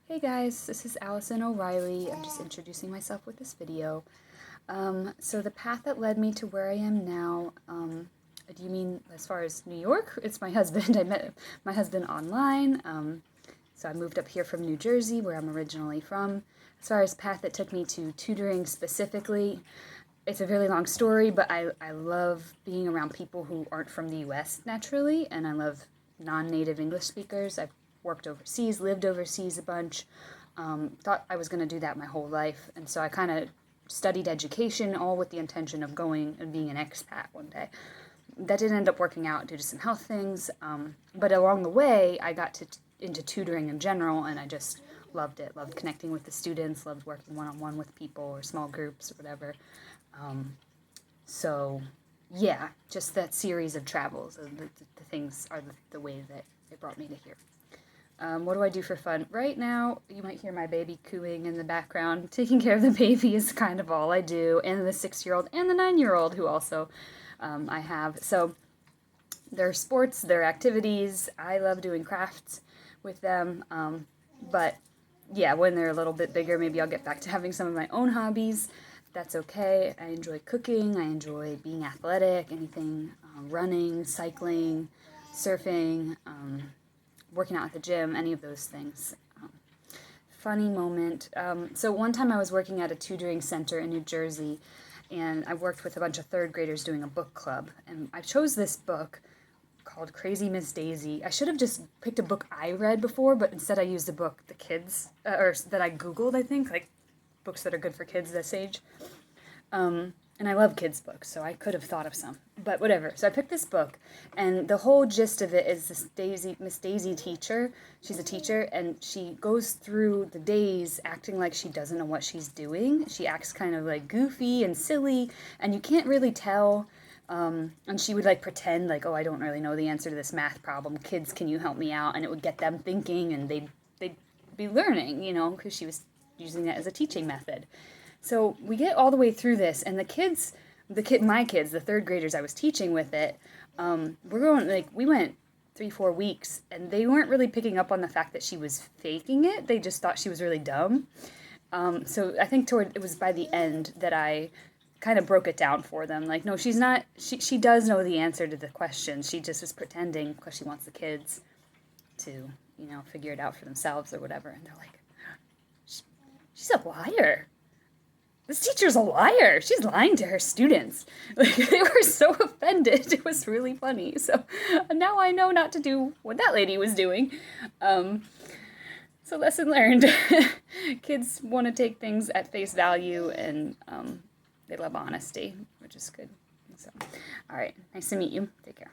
Hey guys, this is Alison O'Reilly. I'm just introducing myself with this video. So the path that led me to where I am now, do you mean as far as New York? It's my husband. I met my husband online. So I moved up here from New Jersey, where I'm originally from. As far as path that took me to tutoring specifically, it's a really long story, but I love being around people who aren't from the US naturally, and I love non-native English speakers. I've worked overseas, lived overseas a bunch, thought I was going to do that my whole life, and so I kind of studied education all with the intention of going and being an expat one day. That didn't end up working out due to some health things, but along the way I got into tutoring in general, and I just loved it. Loved connecting with the students, loved working one-on-one with people or small groups or whatever. So yeah, just that series of travels, the things are the way that it brought me to here. What do I do for fun? Right now, you might hear my baby cooing in the background. Taking care of the baby is kind of all I do, and the 6-year-old and the 9-year-old who also I have. So their sports, their activities, I love doing crafts with them, but yeah, when they're a little bit bigger, maybe I'll get back to having some of my own hobbies. That's okay. I enjoy cooking, I enjoy being athletic, anything, running, cycling, surfing, working out at the gym, any of those things. Funny moment. So one time I was working at a tutoring center in New Jersey, and I worked with a bunch of third graders doing a book club. And I chose this book called Crazy Miss Daisy. I should have just picked a book I read before, but instead I used a book the kids, or that I Googled, I think, like books that are good for kids this age. And I love kids' books, so I could have thought of some. But whatever. So I picked this book, and the whole gist of it is this Miss Daisy teacher. She's a teacher, and she goes through the days acting like she doesn't know what she's doing. She acts kind of like goofy and silly, and you can't really tell. And she would like pretend like, oh, I don't really know the answer to this math problem. Kids, can you help me out? And it would get them thinking, and they'd be learning, because she was using that as a teaching method. So we get all the way through this, and my kids, the third graders I was teaching with it, we went 3-4 weeks, and they weren't really picking up on the fact that she was faking it. They just thought she was really dumb. So I think it was by the end that I kind of broke it down for them. Like, no, she's not, she does know the answer to the question. She just is pretending because she wants the kids to, figure it out for themselves or whatever. And they're like, she's a liar. This teacher's a liar. She's lying to her students. Like, they were so offended. It was really funny. So now I know not to do what that lady was doing. So lesson learned. Kids want to take things at face value, and they love honesty, which is good. So, all right. Nice to meet you. Take care.